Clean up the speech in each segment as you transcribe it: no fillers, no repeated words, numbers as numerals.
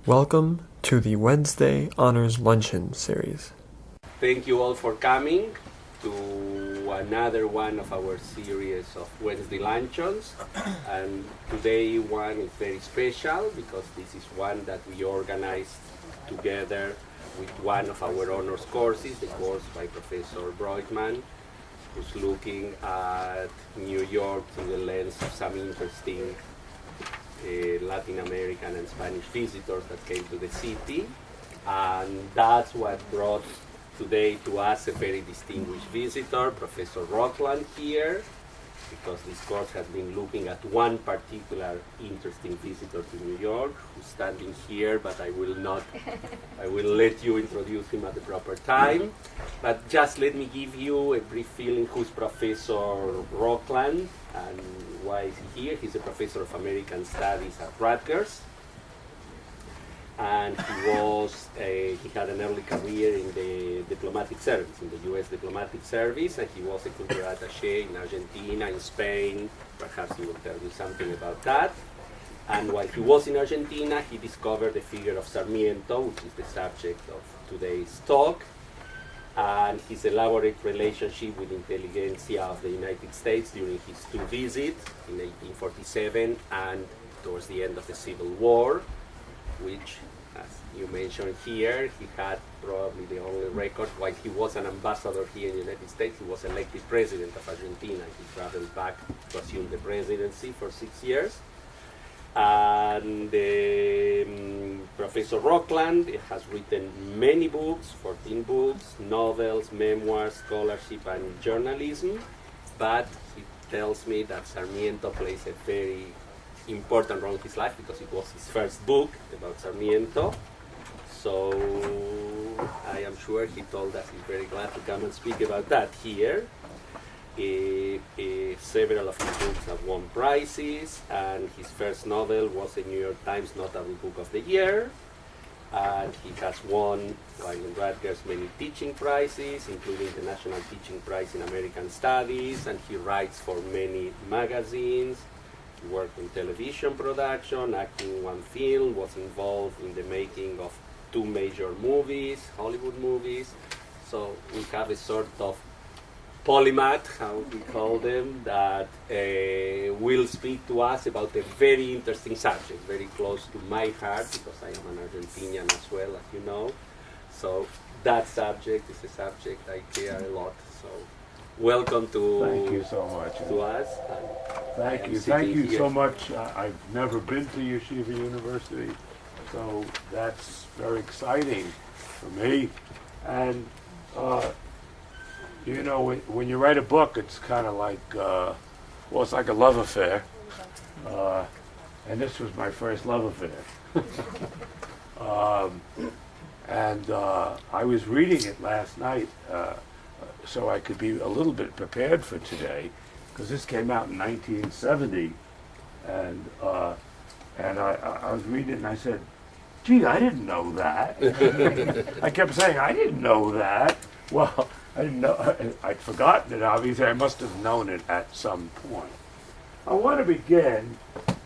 Welcome to the Wednesday Honors Luncheon series. Thank you all for coming to another one of our series of Wednesday luncheons. And today one is very special because this is one that we organized together with one of our honors courses, the course by Professor Broitman, who's looking at New York through the lens of some interesting Latin American and Spanish visitors that came to the city. And that's what brought today to us a very distinguished visitor, Professor Rockland here, because this course has been looking at one particular interesting visitor to New York who's standing here, but I will let you introduce him at the proper time. But just let me give you a brief feeling who's Professor Rockland and why is he here. He's a professor of American Studies at Rutgers. And he had an early career in the diplomatic service, in the U.S. diplomatic service, and he was a cultural attaché in Argentina, in Spain. Perhaps he will tell you something about that. And while he was in Argentina, he discovered the figure of Sarmiento, which is the subject of today's talk, and his elaborate relationship with intelligentsia of the United States during his two visits in 1847 and towards the end of the Civil War, which, as you mentioned here, he had probably the only record. While he was an ambassador here in the United States, he was elected president of Argentina. He traveled back to assume the presidency for 6 years. And Professor Rockland has written many books, 14 books, novels, memoirs, scholarship, and journalism. But he tells me that Sarmiento plays a very important role in his life because it was his first book about Sarmiento. So I am sure he told us he's very glad to come and speak about that here. Several of his books have won prizes, and his first novel was a New York Times Notable Book of the Year. And he has won, while in Rutgers, many teaching prizes, including the National Teaching Prize in American Studies, and he writes for many magazines. He worked in television production, acting in one film, was involved in the making of 2 major movies, Hollywood movies. So we have a sort of polymath, how we call them, that will speak to us about a very interesting subject, very close to my heart, because I am an Argentinian as well, as you know. So that subject is a subject I care a lot. So welcome to Thank you so much. To us. Thank you so much. I've never been to Yeshiva University, so that's very exciting for me. And you know, when you write a book, it's kind of like, it's like a love affair. And this was my first love affair. I was reading it last night so I could be a little bit prepared for today, because this came out in 1970, and I was reading it and I said, gee, I didn't know that. I kept saying, I didn't know that. Well, I didn't know, I'd forgotten it, obviously. I must have known it at some point. I want to begin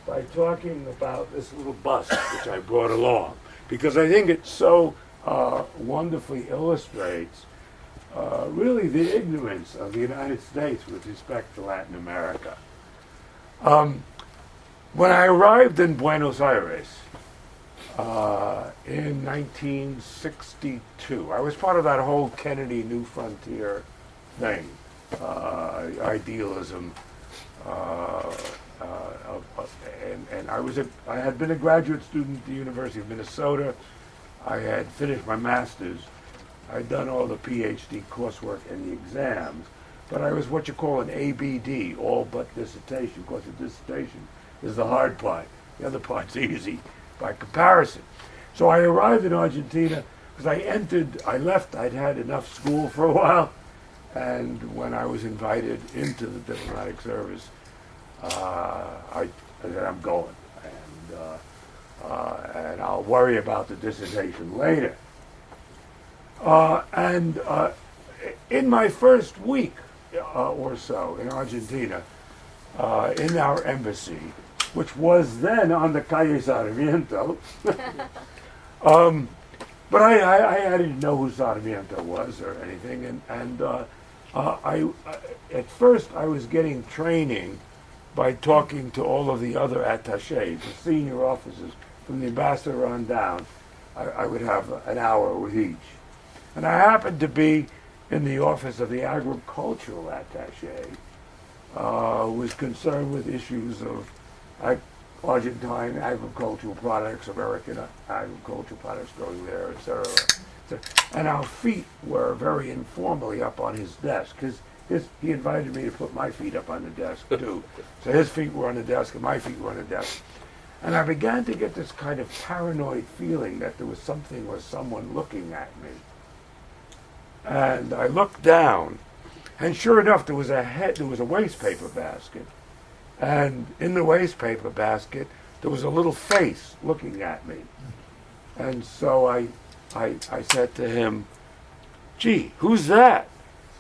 by talking about this little bust which I brought along, because I think it so wonderfully illustrates really the ignorance of the United States with respect to Latin America. When I arrived in Buenos Aires in 1962, I was part of that whole Kennedy New Frontier thing, idealism, and I had been a graduate student at the University of Minnesota. I had finished my master's. I'd done all the PhD coursework and the exams, but I was what you call an ABD, all but dissertation. Of course, the dissertation is the hard part. The other part's easy by comparison. So I arrived in Argentina because I left, I'd had enough school for a while, and when I was invited into the diplomatic service, I said, I'm going, and I'll worry about the dissertation later. In my first week or so in Argentina, in our embassy, which was then on the Calle Sarmiento, But I didn't know who Sarmiento was or anything, and at first I was getting training by talking to all of the other attachés, the senior officers, from the ambassador on down. I would have an hour with each. And I happened to be in the office of the agricultural attaché, who was concerned with issues of Argentine agricultural products, American agricultural products going there, etc. And our feet were very informally up on his desk. He invited me to put my feet up on the desk too. So his feet were on the desk and my feet were on the desk. And I began to get this kind of paranoid feeling that there was something or someone looking at me. And I looked down, and sure enough, there was a waste paper basket. And in the waste paper basket, there was a little face looking at me. And so I said to him, "Gee, who's that?"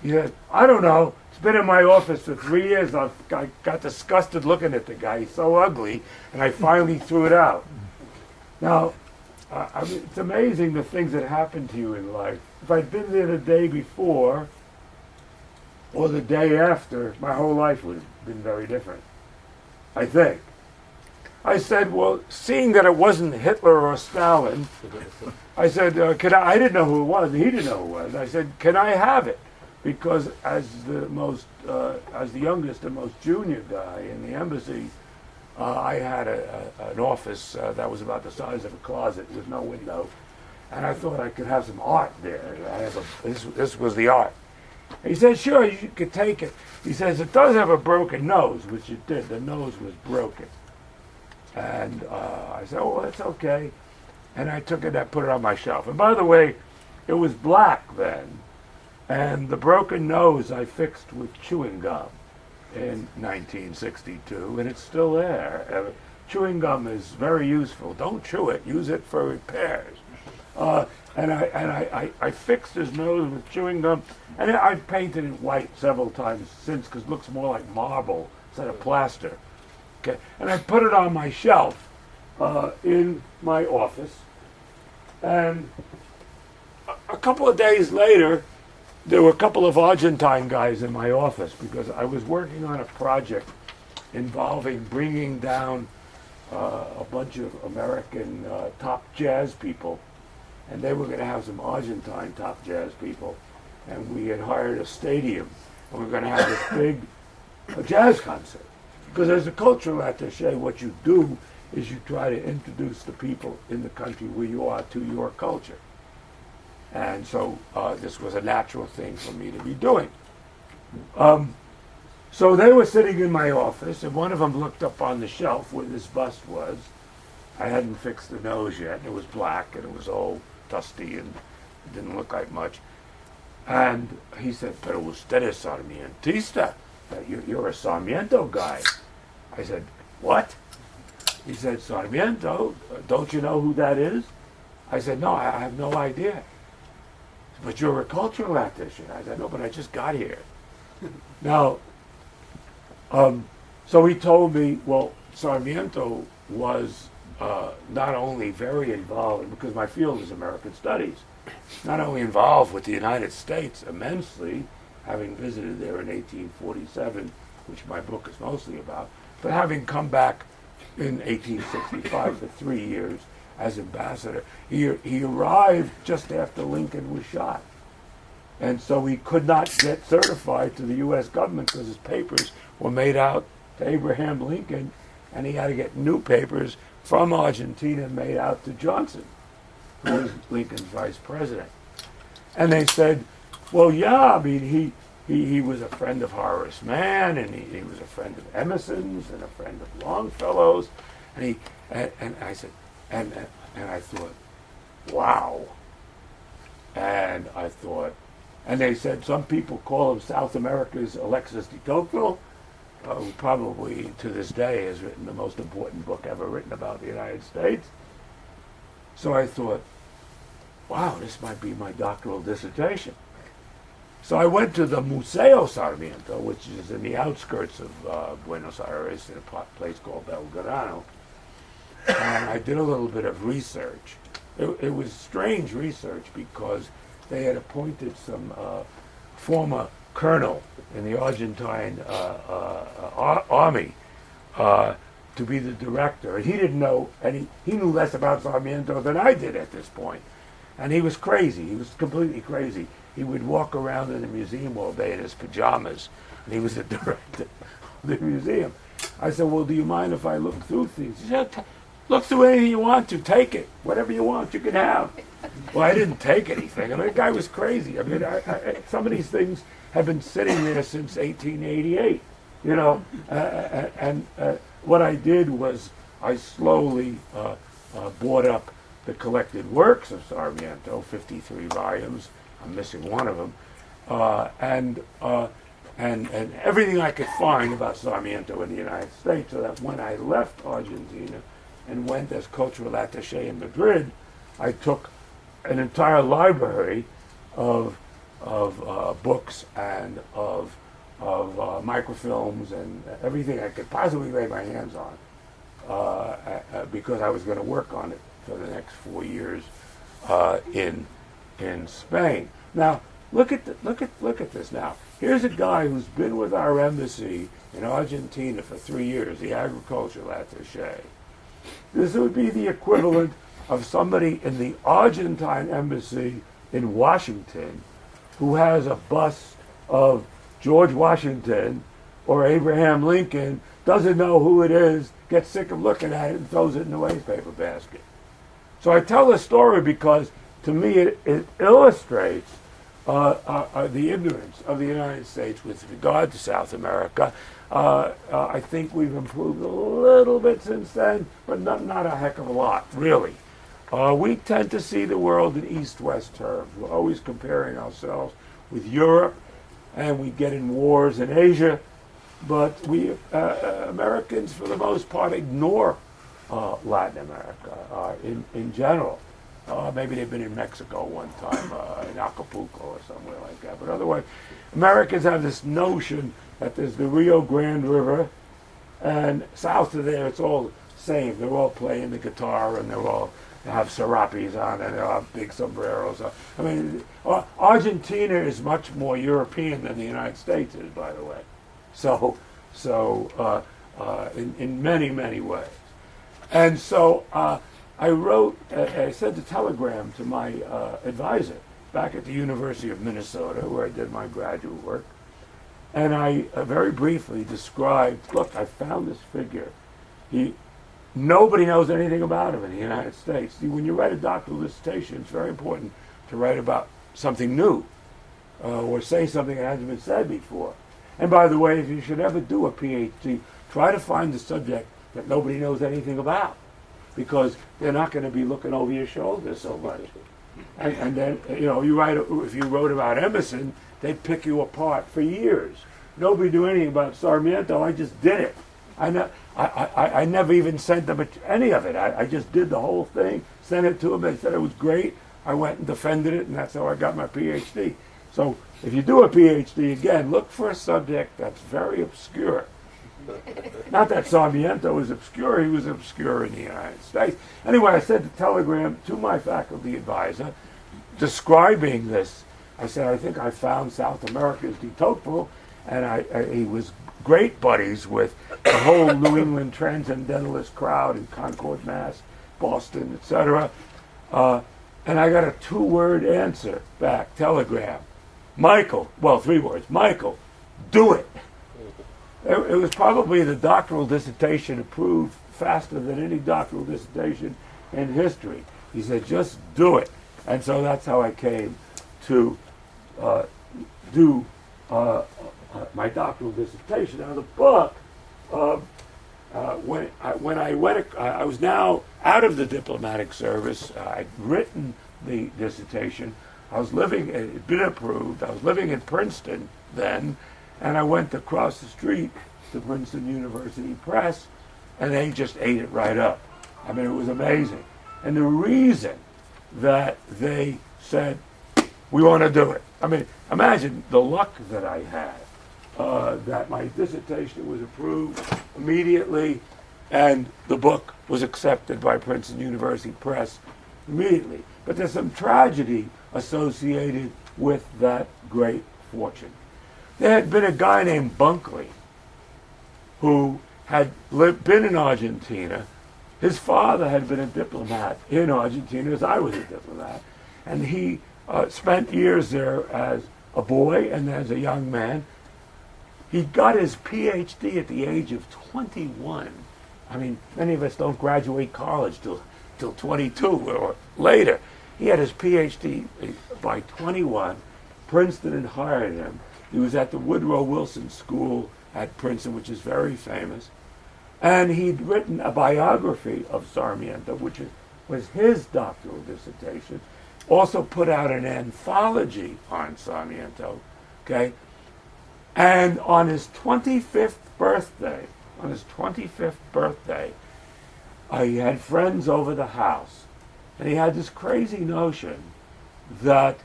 He said, "I don't know. It's been in my office for 3 years. I got disgusted looking at the guy. He's so ugly." And I finally threw it out. Now, I mean, it's amazing the things that happen to you in life. If I'd been there the day before or the day after, my whole life would have been very different, I think. I said, well, seeing that it wasn't Hitler or Stalin, I said, I didn't know who it was. He didn't know who it was. I said, can I have it? Because as the youngest and most junior guy in the embassy, I had an office that was about the size of a closet with no window, and I thought I could have some art there. This was the art. He said, sure, you could take it. He says, it does have a broken nose, which it did. The nose was broken. And I said, oh, that's okay. And I took it and put it on my shelf. And by the way, it was black then. And the broken nose I fixed with chewing gum in 1962, and it's still there. Chewing gum is very useful. Don't chew it. Use it for repairs. And I fixed his nose with chewing gum, and I've painted it white several times since because it looks more like marble instead of plaster. Okay, and I put it on my shelf in my office, and a couple of days later, there were a couple of Argentine guys in my office because I was working on a project involving bringing down a bunch of American top jazz people, and they were going to have some Argentine top jazz people, and we had hired a stadium, and we were going to have this big jazz concert. Because as a cultural attaché, what you do is you try to introduce the people in the country where you are to your culture. And so this was a natural thing for me to be doing. So they were sitting in my office, and one of them looked up on the shelf where this bust was. I hadn't fixed the nose yet, and it was black, and it was all dusty, and it didn't look like much. And he said, "Pero usted es Sarmientista. You're a Sarmiento guy." I said, "What?" He said, "Sarmiento, don't you know who that is?" I said, "No, I have no idea." "But you're a cultural attaché." I said, "No, but I just got here." Now, so he told me, well, Sarmiento was not only very involved, because my field is American Studies, not only involved with the United States immensely, having visited there in 1847, which my book is mostly about, but having come back in 1865 for 3 years as ambassador. He arrived just after Lincoln was shot. And so he could not get certified to the U.S. government because his papers were made out to Abraham Lincoln, and he had to get new papers from Argentina made out to Johnson, who was Lincoln's vice president. And they said, well, yeah, I mean, he was a friend of Horace Mann, and he was a friend of Emerson's, and a friend of Longfellow's, and I said, and I thought, wow. And I thought, and they said some people call him South America's Alexis de Tocqueville, who probably to this day has written the most important book ever written about the United States. So I thought, wow, this might be my doctoral dissertation. So I went to the Museo Sarmiento, which is in the outskirts of Buenos Aires, in a place called Belgrano, and I did a little bit of research. it was strange research because they had appointed some former colonel in the Argentine army to be the director. And he didn't know, and he knew less about Sarmiento than I did at this point. And he was crazy. He was completely crazy. He would walk around in the museum all day in his pajamas, and he was the director of the museum. I said, well, do you mind if I look through things? He said, look through anything you want to. Take it. Whatever you want, you can have. Well, I didn't take anything. I mean, the guy was crazy. I mean, some of these things have been sitting there since 1888, you know. And what I did was I slowly bought up the collected works of Sarmiento, 53 volumes. I'm missing one of them. And everything I could find about Sarmiento in the United States, so that when I left Argentina and went as cultural attaché in Madrid, I took an entire library of books and of microfilms and everything I could possibly lay my hands on, because I was going to work on it for the next 4 years in Spain. Now, look at this now. Here's a guy who's been with our embassy in Argentina for 3 years, the agricultural attaché. This would be the equivalent of somebody in the Argentine embassy in Washington who has a bust of George Washington or Abraham Lincoln, doesn't know who it is, gets sick of looking at it and throws it in the wastepaper basket. So I tell this story because, to me, it illustrates the ignorance of the United States with regard to South America. I think we've improved a little bit since then, but not a heck of a lot, really. We tend to see the world in East-West terms. We're always comparing ourselves with Europe, and we get in wars in Asia, but we Americans, for the most part, ignore Latin America in general. Maybe they've been in Mexico one time, in Acapulco or somewhere like that. But otherwise, Americans have this notion that there's the Rio Grande River, and south of there it's all the same. They're all playing the guitar, and they have serapes on, and they have big sombreros. I mean, Argentina is much more European than the United States is, by the way. So in many, many ways. And so I sent a telegram to my advisor back at the University of Minnesota, where I did my graduate work, and I very briefly described, look, I found this figure. Nobody knows anything about him in the United States. See, when you write a doctoral dissertation, it's very important to write about something new or say something that hasn't been said before. And by the way, if you should ever do a PhD, try to find the subject that nobody knows anything about, because they're not going to be looking over your shoulder so much. And then, you know, if you wrote about Emerson, they'd pick you apart for years. Nobody knew anything about Sarmiento. I just did it. I never even sent them any of it. I just did the whole thing, sent it to them. They said it was great. I went and defended it, and that's how I got my PhD. So if you do a PhD, again, look for a subject that's very obscure. Not that Sarmiento was obscure, he was obscure in the United States. Anyway, I sent a telegram to my faculty advisor describing this. I said, I think I found South America's de Tocqueville, and he was great buddies with the whole New England transcendentalist crowd in Concord, Mass., Boston, etc. And I got a 2-word answer back, telegram. Michael, well, 3 words, Michael, do it. It was probably the doctoral dissertation approved faster than any doctoral dissertation in history. He said, just do it. And so that's how I came to do my doctoral dissertation. Now, the book, when I went, I was now out of the diplomatic service. I'd written the dissertation. I was living, it had been approved. I was living in Princeton then, and I went across the street to Princeton University Press, and they just ate it right up. I mean, it was amazing. And the reason that they said, we want to do it. I mean, imagine the luck that I had, that my dissertation was approved immediately, and the book was accepted by Princeton University Press immediately. But there's some tragedy associated with that great fortune. There had been a guy named Bunkley who had been in Argentina. His father had been a diplomat in Argentina, as I was a diplomat, and he spent years there as a boy and as a young man. He got his PhD at the age of 21. I mean, many of us don't graduate college till 22 or later. He had his PhD by 21. Princeton had hired him. He was at the Woodrow Wilson School at Princeton, which is very famous. And he'd written a biography of Sarmiento, which was his doctoral dissertation. Also put out an anthology on Sarmiento, okay? And on his 25th birthday, he had friends over the house. And he had this crazy notion that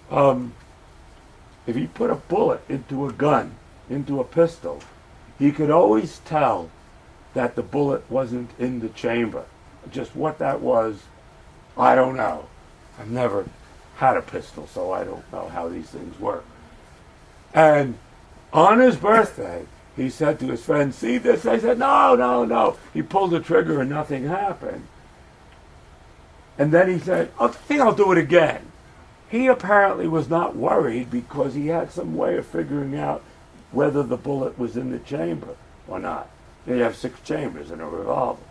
if he put a bullet into a gun, into a pistol, he could always tell that the bullet wasn't in the chamber. Just what that was, I don't know. I've never had a pistol, so I don't know how these things work. And on his birthday, he said to his friends, "See this?" They said, "No, no, no." He pulled the trigger and nothing happened. And then he said, "I think I'll do it again." He apparently was not worried because he had some way of figuring out whether the bullet was in the chamber or not. You have 6 chambers in a revolver.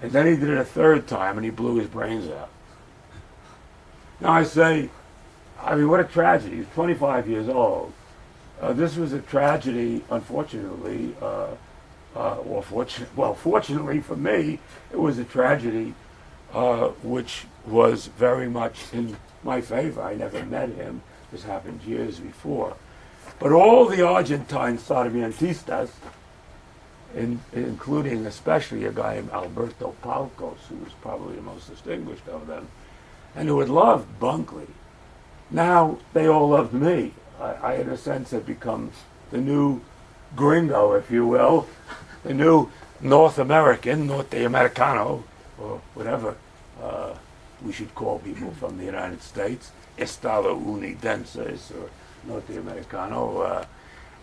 And then he did it a third time and he blew his brains out. Now I say, I mean, what a tragedy. He's 25 years old. This was a tragedy, unfortunately, fortunately for me, it was a tragedy which was very much in my favor. I never met him. This happened years before. But all the Argentine Sarmientistas, including especially a guy named Alberto Palcos, who was probably the most distinguished of them, and who had loved Bunkley, now they all loved me. I in a sense, had become the new gringo, if you will, the new North American, Norte Americano, or whatever we should call people from the United States, Estadounidenses or Norte Americano.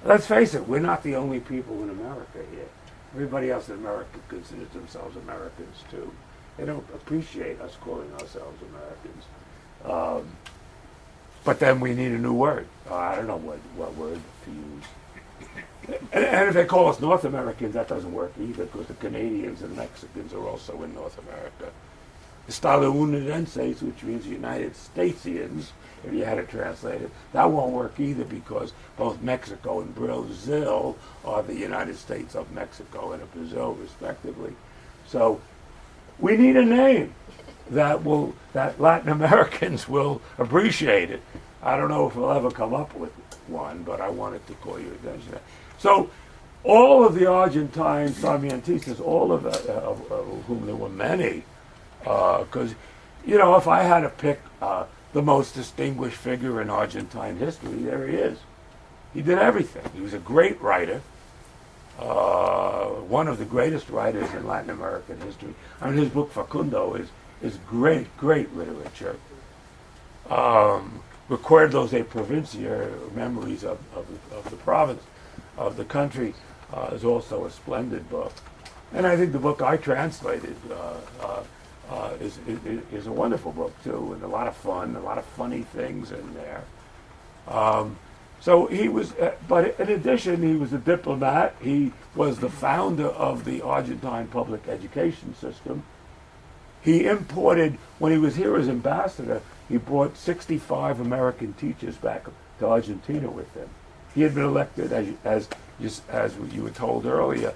Let's face it, we're not the only people in America here. Everybody else in America considers themselves Americans too. They don't appreciate us calling ourselves Americans. But then we need a new word. I don't know what word to use. And if they call us North Americans, that doesn't work either, because the Canadians and Mexicans are also in North America. Estadounidenses, which means United Statesians, if you had to translate it, that won't work either, because both Mexico and Brazil are the United States of Mexico and of Brazil, respectively. So we need a name that Latin Americans will appreciate it. I don't know if we'll ever come up with one, but I wanted to call your attention to that. So all of the Argentine Sarmientistas, all of whom there were many, because, you know, if I had to pick the most distinguished figure in Argentine history, there he is. He did everything. He was a great writer, one of the greatest writers in Latin American history. I mean, his book Facundo is great, great literature. Recuerdos de Provincia, Memories of the Province, of the country, is also a splendid book. And I think the book I translated is a wonderful book too, and a lot of fun, a lot of funny things in there. So he was, but in addition, he was a diplomat. He was the founder of the Argentine public education system. He imported, when he was here as ambassador, he brought 65 American teachers back to Argentina with him. He had been elected, as you were told earlier,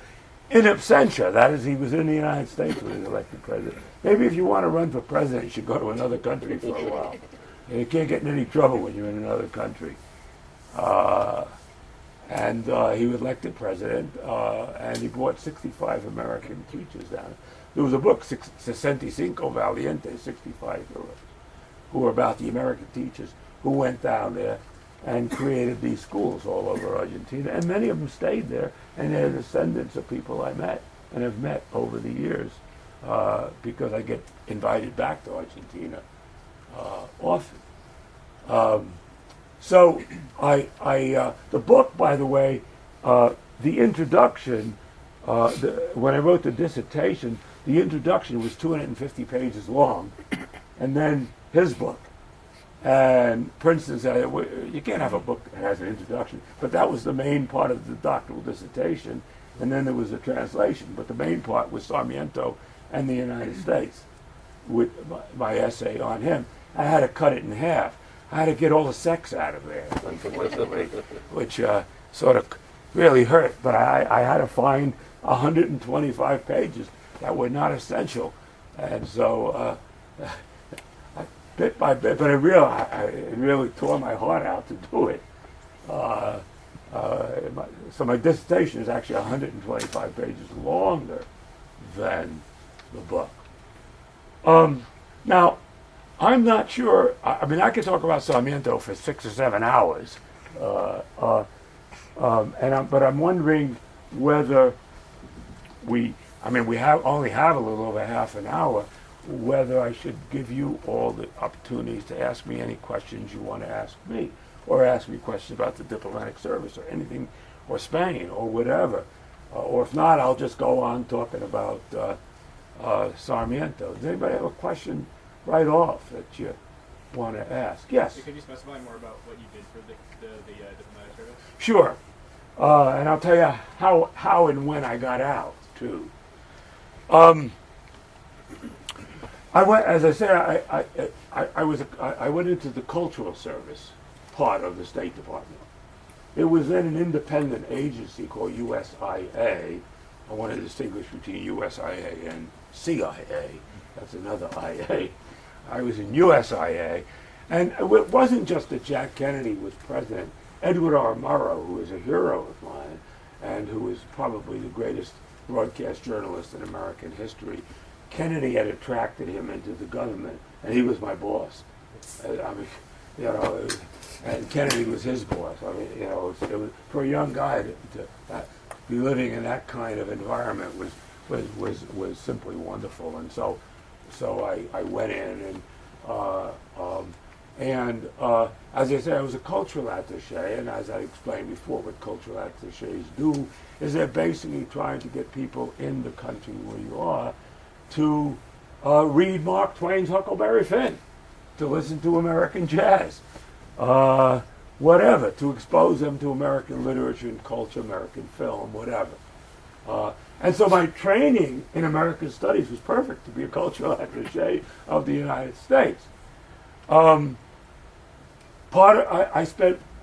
in absentia. That is, he was in the United States when he was elected president. Maybe if you want to run for president, you should go to another country for a while. And you can't get in any trouble when you're in another country. And he was elected president, and he brought 65 American teachers down. There was a book, 65 Valientes, 65 heroes, who were about the American teachers who went down there and created these schools all over Argentina. And many of them stayed there, and they're descendants of people I met and have met over the years. because I get invited back to Argentina often. So the book, by the way, the introduction, when I wrote the dissertation, the introduction was 250 pages long, and then his book. And Princeton said, well, you can't have a book that has an introduction, but that was the main part of the doctoral dissertation, and then there was a translation, but the main part was Sarmiento and the United States, with my essay on him. I had to cut it in half. I had to get all the sex out of there, unfortunately, which sort of really hurt, but I had to find 125 pages that were not essential, and so bit by bit, but it really tore my heart out to do it. So my dissertation is actually 125 pages longer than the book. Now, I'm not sure. I mean, I could talk about Sarmiento for 6 or 7 hours, but I'm wondering whether we only have a little over half an hour, whether I should give you all the opportunities to ask me any questions you want to ask me, or ask me questions about the diplomatic service or anything, or Spain, or whatever. Or if not, I'll just go on talking about Sarmiento. Does anybody have a question right off that you want to ask? Yes? Could you specify more about what you did for the diplomatic service? Sure. And I'll tell you how and when I got out, too. I went, as I said, I went into the cultural service part of the State Department. It was then an independent agency called USIA. I want to distinguish between USIA and CIA. That's another IA. I was in USIA, and it wasn't just that Jack Kennedy was president. Edward R. Murrow, who is a hero of mine, and who is probably the greatest broadcast journalist in American history, Kennedy had attracted him into the government, and he was my boss. And Kennedy was his boss. I mean, it was for a young guy to be living in that kind of environment was simply wonderful. And so I went in, and as I said, I was a cultural attaché, and as I explained before, what cultural attachés do is they're basically trying to get people in the country where you are to read Mark Twain's Huckleberry Finn, to listen to American jazz, whatever, to expose them to American literature and culture, American film, whatever. And so my training in American studies was perfect to be a cultural attaché of the United States. I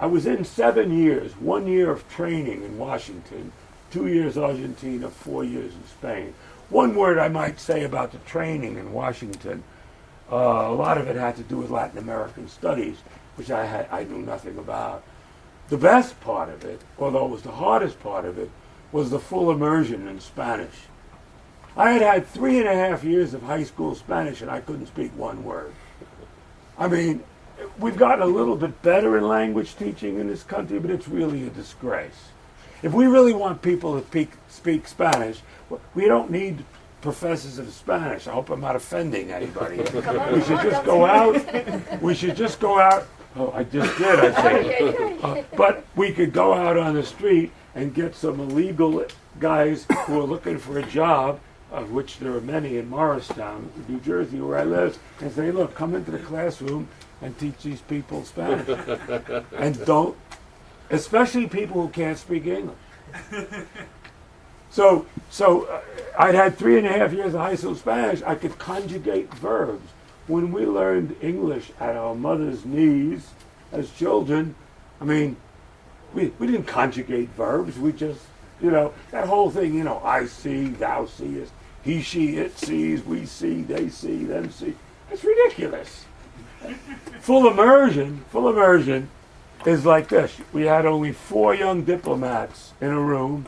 was in 7 years, 1 year of training in Washington, 2 years Argentina, 4 years in Spain. One word I might say about the training in Washington, a lot of it had to do with Latin American studies, which I knew nothing about. The best part of it, although it was the hardest part of it, was the full immersion in Spanish. I had 3.5 years of high school Spanish, and I couldn't speak one word. I mean, we've gotten a little bit better in language teaching in this country, but it's really a disgrace. If we really want people to speak Spanish, we don't need professors of Spanish. I hope I'm not offending anybody. We should just go out. We should just go out. Oh, I just did, I think. But we could go out on the street and get some illegal guys who are looking for a job, of which there are many in Morristown, New Jersey, where I live, and say, look, come into the classroom and teach these people Spanish. And don't, especially people who can't speak English. So I'd had 3.5 years of high school Spanish. I could conjugate verbs. When we learned English at our mother's knees as children, I mean, we didn't conjugate verbs. We just, that whole thing, I see, thou seest, he, she, it sees, we see, they see, them see. It's ridiculous. Full immersion is like this. We had only 4 young diplomats in a room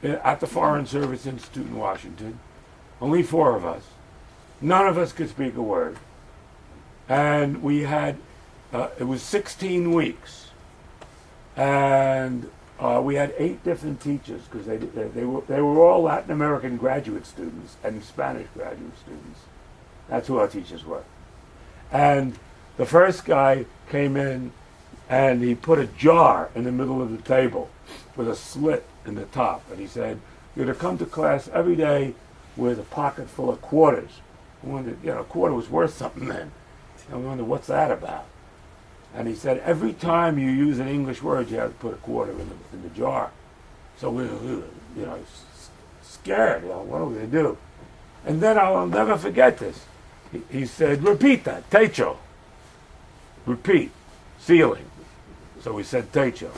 at the Foreign Service Institute in Washington. Only 4 of us. None of us could speak a word. And we had, it was 16 weeks. And We had 8 different teachers because they were all Latin American graduate students and Spanish graduate students. That's who our teachers were. And the first guy came in and he put a jar in the middle of the table with a slit in the top. And he said, "You're to come to class every day with a pocket full of quarters." We wondered, a quarter was worth something then. And we wondered, what's that about? And he said, every time you use an English word, you have to put a quarter in the jar. So we were scared. What are we going to do? And then I'll never forget this. He said, "Repita, techo." Repeat, ceiling. So we said techo.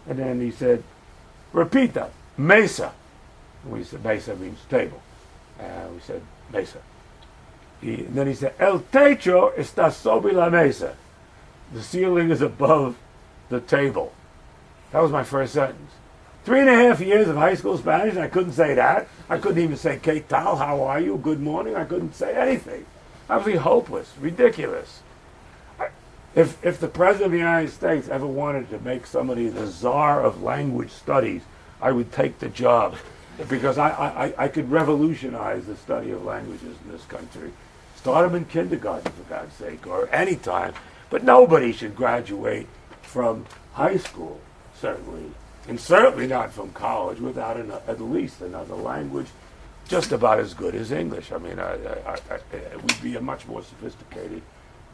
And then he said, "Repita, mesa." And we said, mesa means table. And we said, mesa. And then he said, "El techo está sobre la mesa." The ceiling is above the table. That was my first sentence. 3.5 years of high school Spanish, and I couldn't say that. I couldn't even say, "¿Qué tal? How are you? Good morning." I couldn't say anything. Absolutely hopeless, ridiculous. If the President of the United States ever wanted to make somebody the czar of language studies, I would take the job, because I could revolutionize the study of languages in this country. Start them in kindergarten, for God's sake, or any time. But nobody should graduate from high school, certainly, and certainly not from college, without at least another language just about as good as English. I mean, we'd be a much more sophisticated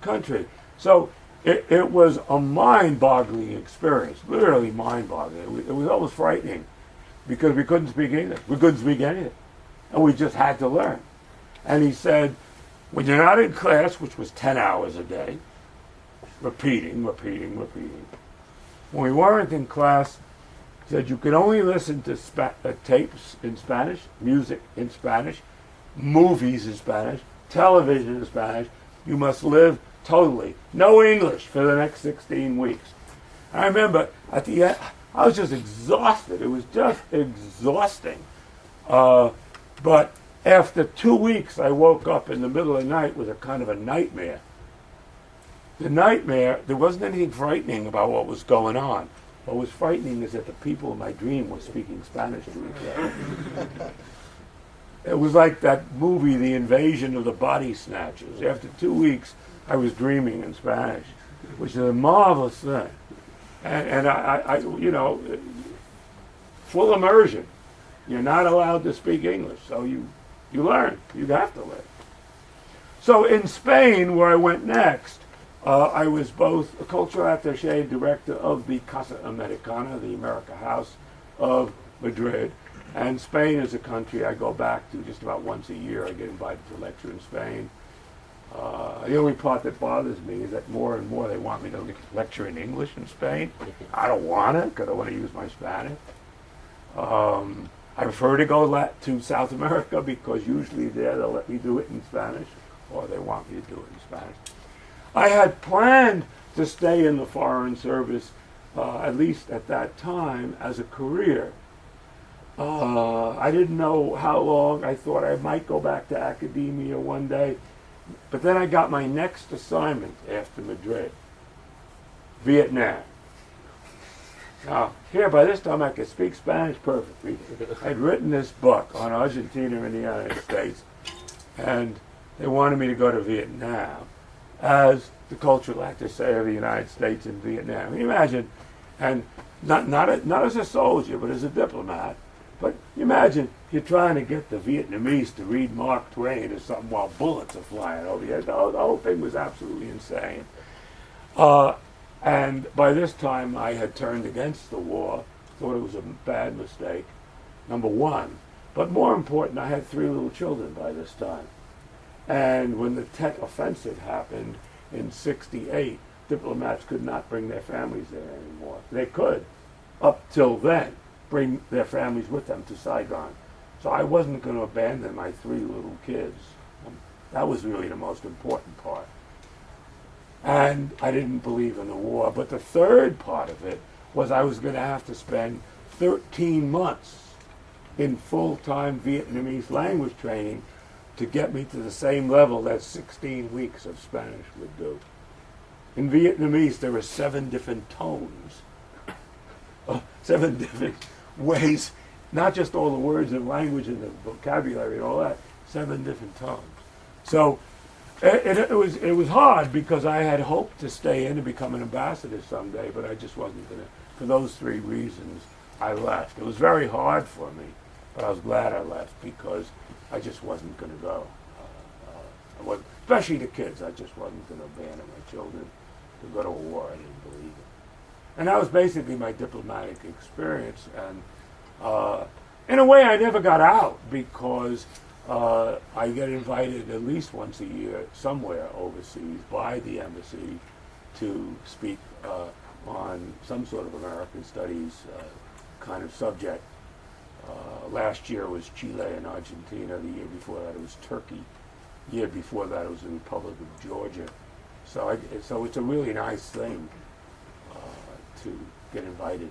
country. So it was a mind-boggling experience, literally mind-boggling. It was almost frightening, because we couldn't speak English. We couldn't speak anything. And we just had to learn. And he said, when you're not in class, which was 10 hours a day, repeating. When we weren't in class, he said you could only listen to tapes in Spanish, music in Spanish, movies in Spanish, television in Spanish. You must live totally no English for the next 16 weeks. I remember at the end, I was just exhausted. It was just exhausting. But after 2 weeks, I woke up in the middle of the night with a kind of a nightmare. The nightmare, there wasn't anything frightening about what was going on. What was frightening is that the people in my dream were speaking Spanish to each other. It was like that movie, The Invasion of the Body Snatchers. After 2 weeks, I was dreaming in Spanish, which is a marvelous thing. And I full immersion. You're not allowed to speak English, so you learn. You have to learn. So in Spain, where I went next, I was both a cultural attaché and director of the Casa Americana, the America House of Madrid. And Spain is a country I go back to just about once a year. I get invited to lecture in Spain. The only part that bothers me is that more and more they want me to lecture in English in Spain. I don't want to, because I want to use my Spanish. I prefer to go to South America, because usually there they'll let me do it in Spanish, or they want me to do it in Spanish. I had planned to stay in the Foreign Service, at least at that time, as a career. I didn't know how long. I thought I might go back to academia one day. But then I got my next assignment after Madrid, Vietnam. Now, here, by this time, I could speak Spanish perfectly. I'd written this book on Argentina and the United States, and they wanted me to go to Vietnam as the cultural attaché of the United States in Vietnam. Can you imagine? And not as a soldier, but as a diplomat. But you imagine you're trying to get the Vietnamese to read Mark Twain or something while bullets are flying over you. The whole thing was absolutely insane. And by this time, I had turned against the war, thought it was a bad mistake, number one. But more important, I had 3 little children by this time. And when the Tet Offensive happened in '68, diplomats could not bring their families there anymore. They could, up till then, bring their families with them to Saigon. So I wasn't going to abandon my 3 little kids. That was really the most important part. And I didn't believe in the war. But the third part of it was I was going to have to spend 13 months in full-time Vietnamese language training to get me to the same level that 16 weeks of Spanish would do. In Vietnamese, there are 7 different tones. 7 different ways, not just all the words and language and the vocabulary and all that, 7 different tongues. So it was hard because I had hoped to stay in and become an ambassador someday, but I just wasn't going to. For those 3 reasons, I left. It was very hard for me, but I was glad I left because I just wasn't going to go. Especially the kids, I just wasn't going to abandon my children to go to a war. I didn't believe it. And that was basically my diplomatic experience. And in a way, I never got out because I get invited at least once a year somewhere overseas by the embassy to speak on some sort of American studies kind of subject. Last year was Chile and Argentina. The year before that it was Turkey. The year before that it was the Republic of Georgia. So it's a really nice thing to get invited.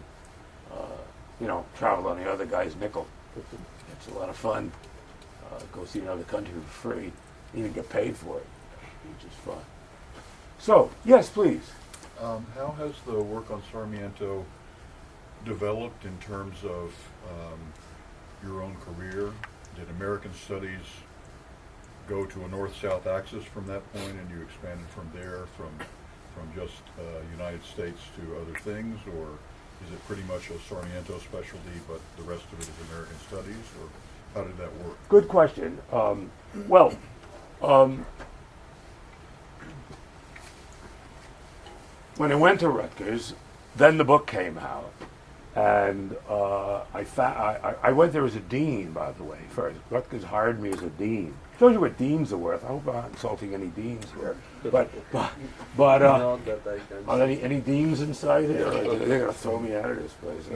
Travel on the other guy's nickel. It's a lot of fun. Go see another country for free. Even get paid for it, which is fun. So, yes, please. How has the work on Sarmiento developed in terms of your own career? Did American Studies go to a north-south axis from that point, and you expanded from there, from just United States to other things, or is it pretty much a Sarmiento specialty, but the rest of it is American Studies, or how did that work? Good question. When I went to Rutgers, then the book came out, and I went there as a dean, by the way, first. Rutgers hired me as a dean. Shows you what deans are worth. I hope I'm not insulting any deans here. But are there any deans inside here? They're going to throw me out of this place.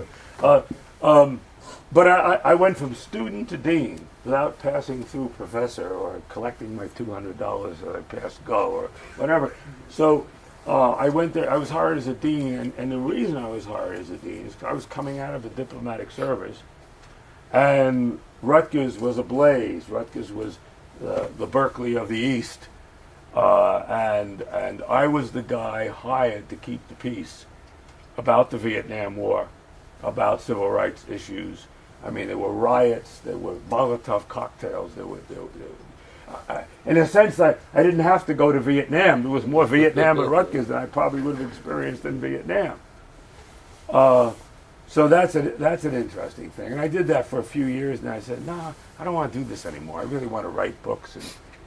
But I went from student to dean without passing through professor or collecting my $200 that I passed go or whatever. So I went there. I was hired as a dean, and the reason I was hired as a dean is because I was coming out of the diplomatic service, and Rutgers was ablaze. Rutgers was the Berkeley of the East, and I was the guy hired to keep the peace about the Vietnam War, about civil rights issues. I mean, there were riots, there were Molotov cocktails, there were in a sense, I didn't have to go to Vietnam. There was more Vietnam at Rutgers than I probably would have experienced in Vietnam. So that's an interesting thing. And I did that for a few years, and I said, no, I don't want to do this anymore. I really want to write books and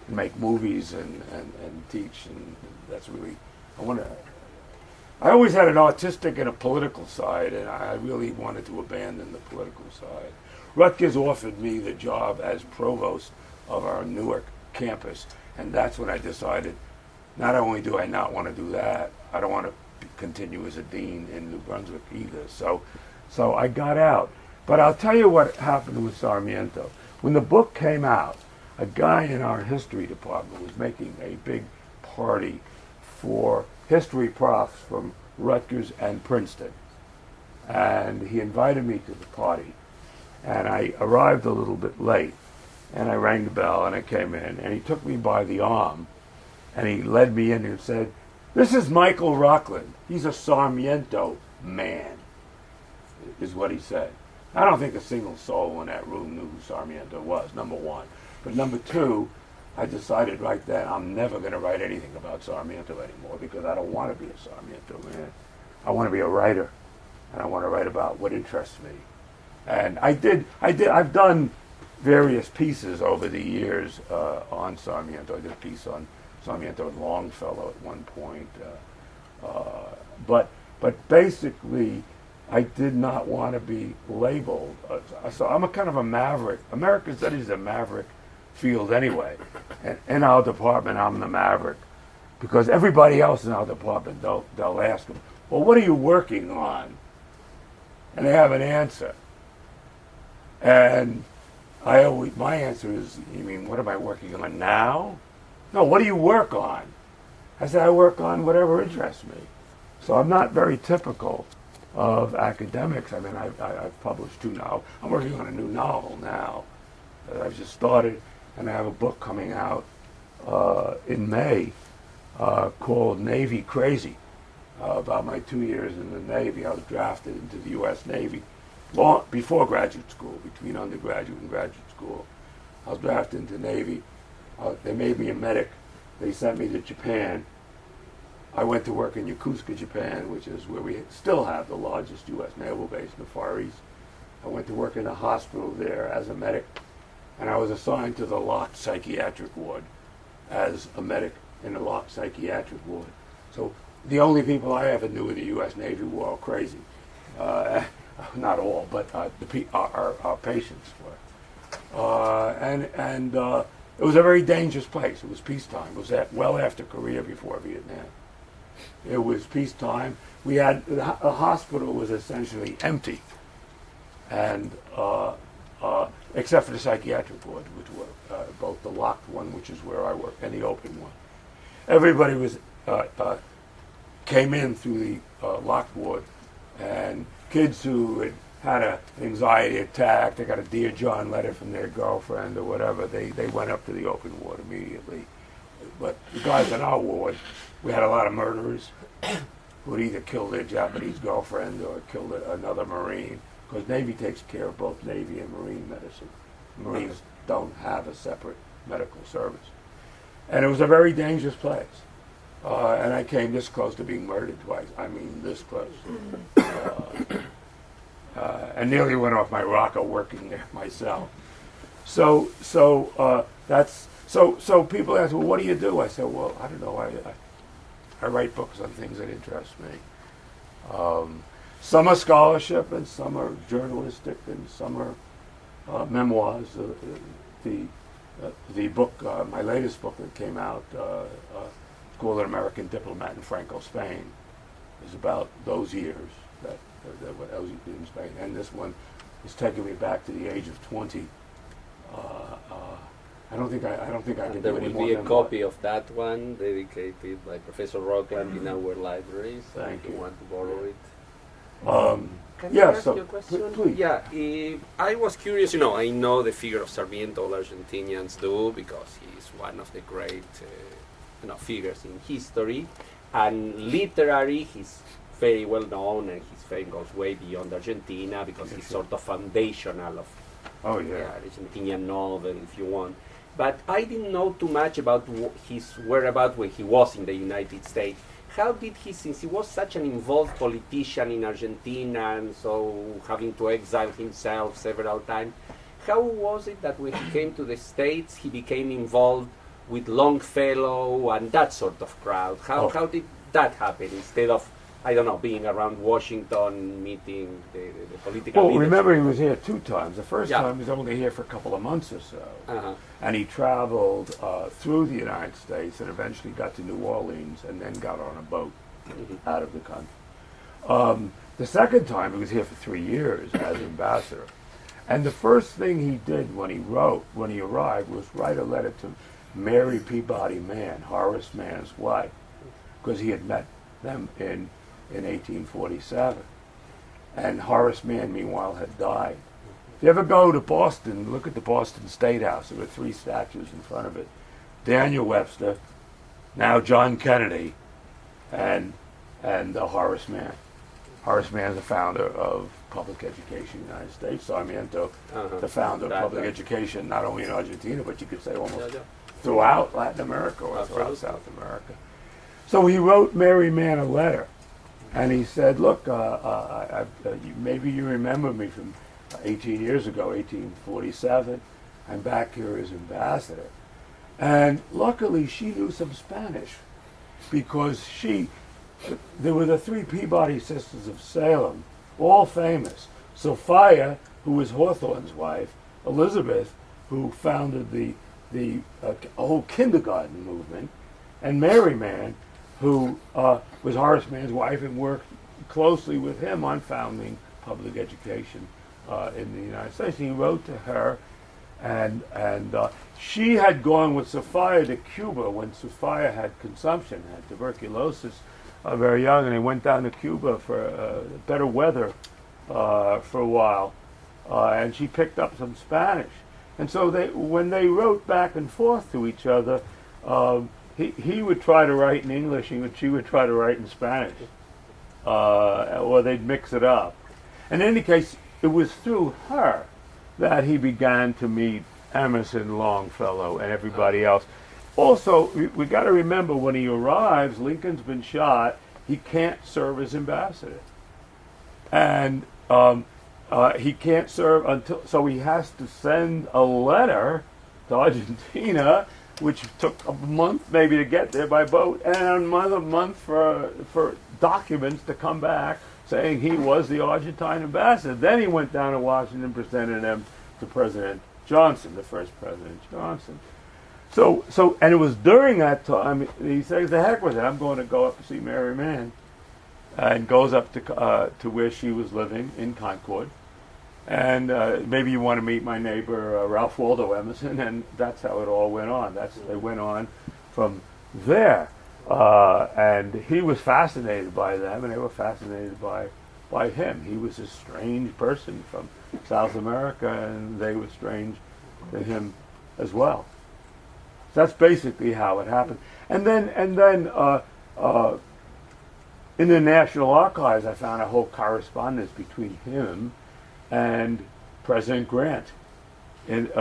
make movies and teach, and that's really, I always had an artistic and a political side, and I really wanted to abandon the political side. Rutgers offered me the job as provost of our Newark campus, and that's when I decided, not only do I not want to do that, I don't want to continue as a dean in New Brunswick either. So I got out. But I'll tell you what happened with Sarmiento. When the book came out, a guy in our history department was making a big party for history profs from Rutgers and Princeton. And he invited me to the party. And I arrived a little bit late. And I rang the bell, and I came in, and he took me by the arm, and he led me in and said, "This is Michael Rockland. He's a Sarmiento man," is what he said. I don't think a single soul in that room knew who Sarmiento was, number one. But number two, I decided right then I'm never going to write anything about Sarmiento anymore because I don't want to be a Sarmiento man. I want to be a writer, and I want to write about what interests me. And I've done various pieces over the years on Sarmiento. I did a piece on Sarmiento and Longfellow at one point. But basically, I did not want to be labeled. So I'm a kind of a maverick. American Studies is a maverick field anyway. And in our department, I'm the maverick. Because everybody else in our department, they'll ask them, well, what are you working on? And they have an answer. And my answer is, you mean, what am I working on now? No, what do you work on? I said, I work on whatever interests me. So I'm not very typical of academics. I mean, I've published 2 novels. I'm working on a new novel now that I've just started, and I have a book coming out in May called Navy Crazy. about my 2 years in the Navy. I was drafted into the U.S. Navy long before graduate school, between undergraduate and graduate school. I was drafted into the Navy. They made me a medic. They sent me to Japan. I went to work in Yokosuka, Japan, which is where we still have the largest U.S. naval base in the Far East. I went to work in a hospital there as a medic, and I was assigned to the locked psychiatric ward as a medic in the locked psychiatric ward. So the only people I ever knew in the U.S. Navy were all crazy. Not all, but our patients were. And it was a very dangerous place. It was peacetime. It was well after Korea, before Vietnam. It was peacetime. We had the hospital was essentially empty, and except for the psychiatric ward, which were both the locked one, which is where I work, and the open one. Everybody was came in through the locked ward, and kids who had an anxiety attack, they got a Dear John letter from their girlfriend or whatever, they went up to the open ward immediately. But the guys in our ward, we had a lot of murderers who would either kill their Japanese girlfriend or kill another Marine, because Navy takes care of both Navy and Marine medicine. Marines don't have a separate medical service. And it was a very dangerous place. And I came this close to being murdered twice. I mean, this close. And nearly went off my rocker working there myself. So people ask, well, what do you do? I said, well, I don't know. I write books on things that interest me. Some are scholarship, and some are journalistic, and some are memoirs. The book, my latest book that came out, called An American Diplomat in Franco, Spain, is about those years that I was in Spain. And this one is taking me back to the age of 20. I don't think I can there do any will more be a than copy of that one dedicated by Professor Rockland in our library. So Thank if you you. want to borrow it. Can yeah, I ask so you a question? please. Yeah, I was curious. I know the figure of Sarmiento, all Argentinians do, because he's one of the great figures in history, and literary, he's very well known, and his fame goes way beyond Argentina, because he's sort of foundational of Argentinian novel, if you want. But I didn't know too much about his whereabouts when he was in the United States. How did he, since he was such an involved politician in Argentina, and so having to exile himself several times, how was it that when he came to the States, he became involved with Longfellow and that sort of crowd? How did that happen, instead of, I don't know, being around Washington, meeting the political leadership? Remember, he was here 2 times. The first time he was only here for a couple of months or so. And he traveled through the United States and eventually got to New Orleans and then got on a boat out of the country. The second time, he was here for 3 years as ambassador. And the first thing he did when he arrived, was write a letter to Mary Peabody Mann, Horace Mann's wife, because he had met them in 1847. And Horace Mann, meanwhile, had died. If you ever go to Boston, look at the Boston State House. There were 3 statues in front of it. Daniel Webster, now John Kennedy, and Horace Mann. Horace Mann is the founder of public education in the United States. Sarmiento, the founder of public education, not only in Argentina, but you could say almost throughout Latin America or throughout South America. So he wrote Mary Mann a letter, and he said, look, maybe you remember me from 18 years ago, 1847. I'm back here as ambassador. And luckily, she knew some Spanish, because there were the 3 Peabody sisters of Salem, all famous. Sophia, who was Hawthorne's wife, Elizabeth, who founded the whole kindergarten movement, and Mary Mann, who was Horace Mann's wife and worked closely with him on founding public education in the United States. He wrote to her, and she had gone with Sophia to Cuba when Sophia had consumption, had tuberculosis, very young, and they went down to Cuba for better weather for a while, and she picked up some Spanish. And so when they wrote back and forth to each other, he would try to write in English, and she would try to write in Spanish. or they'd mix it up. In any case, it was through her that he began to meet Emerson, Longfellow, and everybody else. Also, we got to remember when he arrives, Lincoln's been shot. He can't serve as ambassador, and he can't serve until. So he has to send a letter to Argentina, which took a month maybe to get there by boat, and another month for documents to come back saying he was the Argentine ambassador. Then he went down to Washington and presented them to President Johnson, the first President Johnson. So, and it was during that time he says, "The heck with it! I'm going to go up to see Mary Mann," and goes up to where she was living in Concord. And maybe you want to meet my neighbor Ralph Waldo Emerson, and that's how it all went on. They went on from there, and he was fascinated by them, and they were fascinated by him. He was a strange person from South America, and they were strange to him as well. That's basically how it happened. And then in the National Archives, I found a whole correspondence between him and President Grant. And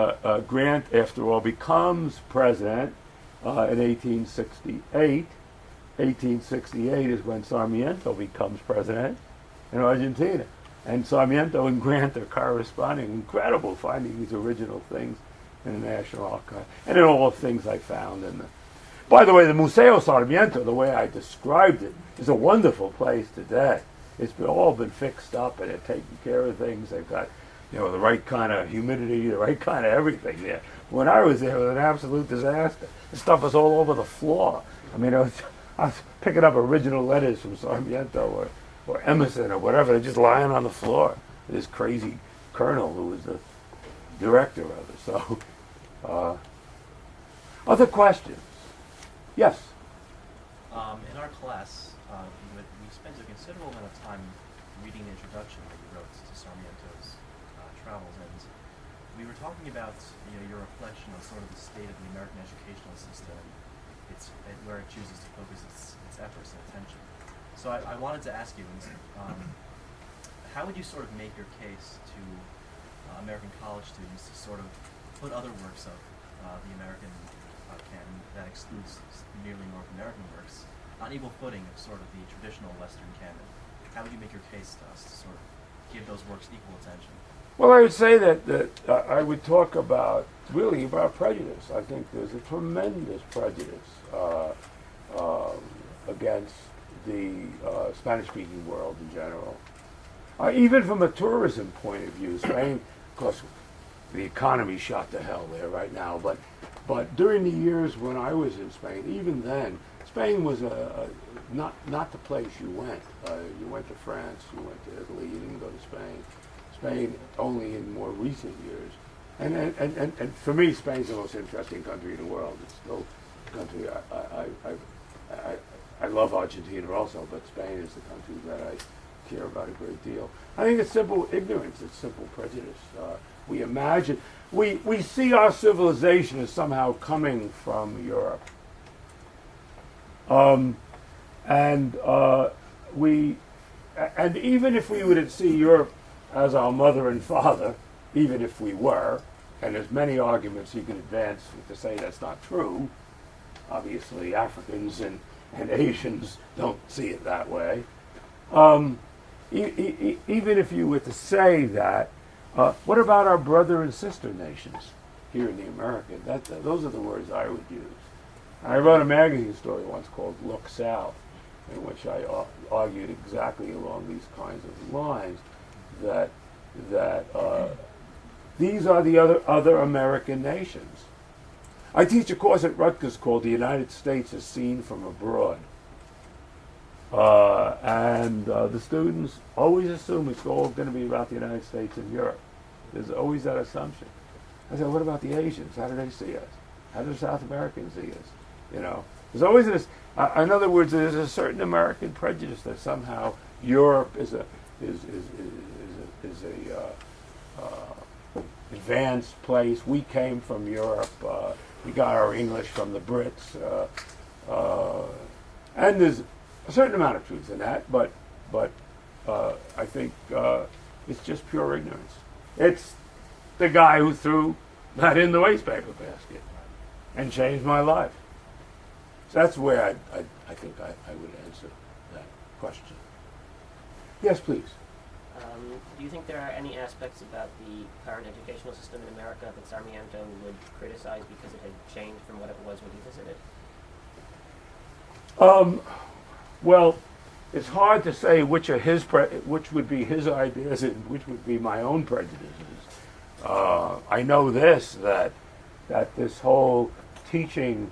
Grant, after all, becomes president in 1868. 1868 is when Sarmiento becomes president in Argentina. And Sarmiento and Grant are corresponding. Incredible finding these original things in the National Archive. And in all the things I found in the... By the way, the Museo Sarmiento, the way I described it, is a wonderful place today. It's all been fixed up, and they're taking care of things. They've got, the right kind of humidity, the right kind of everything there. When I was there, it was an absolute disaster. The stuff was all over the floor. I mean, I was picking up original letters from Sarmiento or Emerson or whatever. They're just lying on the floor. This crazy colonel who was the director of it. So, other questions? Yes. In our class, we spent a considerable amount of time reading the introduction that you wrote to Sarmiento's travels, and we were talking about your reflection on sort of the state of the American educational system, and where it chooses to focus its efforts and attention. So I wanted to ask you, how would you sort of make your case to American college students to sort of put other works of the American canon that excludes merely North American works on equal footing of sort of the traditional Western canon? How would you make your case to us to sort of give those works equal attention? Well, I would say that I would talk about prejudice. I think there's a tremendous prejudice against the Spanish-speaking world in general. Even from a tourism point of view, Spain, of course, the economy shot to hell there right now, but during the years when I was in Spain, even then, Spain was not the place you went. You went to France, you went to Italy, you didn't go to Spain. Spain only in more recent years. And for me, Spain's the most interesting country in the world. It's still a country I love Argentina also, but Spain is the country that I care about a great deal. I think it's simple ignorance, it's simple prejudice. We see our civilization as somehow coming from Europe. And even if we were to see Europe as our mother and father, even if we were, and there's many arguments you can advance to say that's not true. Obviously, Africans and Asians don't see it that way. Even if you were to say that, what about our brother and sister nations here in the American? Those are the words I would use. I wrote a magazine story once called Look South, in which I argued exactly along these kinds of lines that these are the other American nations. I teach a course at Rutgers called The United States as Seen from Abroad. And the students always assume it's all going to be about the United States and Europe. There's always that assumption. I said, what about the Asians? How do they see us? How do South Americans see us? There's always this. In other words, there's a certain American prejudice that somehow Europe is a advanced place. We came from Europe. We got our English from the Brits, and there's a certain amount of truth in that. But but I think it's just pure ignorance. It's the guy who threw that in the wastepaper basket and changed my life. So that's where I think I would answer that question. Yes, please. Do you think there are any aspects about the current educational system in America that Sarmiento would criticize because it had changed from what it was when he visited? Well, it's hard to say which are which would be his ideas and which would be my own prejudices. I know this, that this whole teaching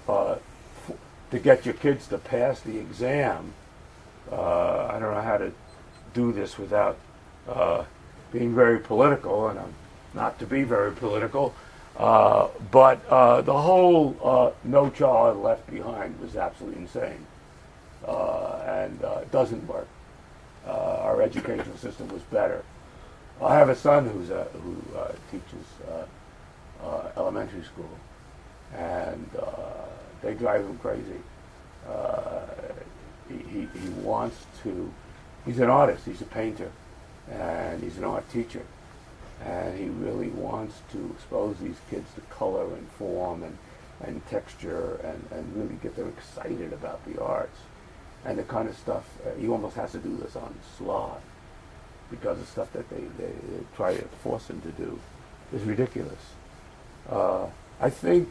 to get your kids to pass the exam, I don't know how to do this without being very political, and I'm not to be very political, but the whole No Child Left Behind was absolutely insane, and it doesn't work. Our educational system was better. I have a son who teaches elementary school, and they drive him crazy. He wants to. He's an artist. He's a painter, and he's an art teacher, and he really wants to expose these kids to color and form and texture and really get them excited about the arts and the kind of stuff. He almost has to do this on the slide because the stuff that they try to force him to do is ridiculous. I think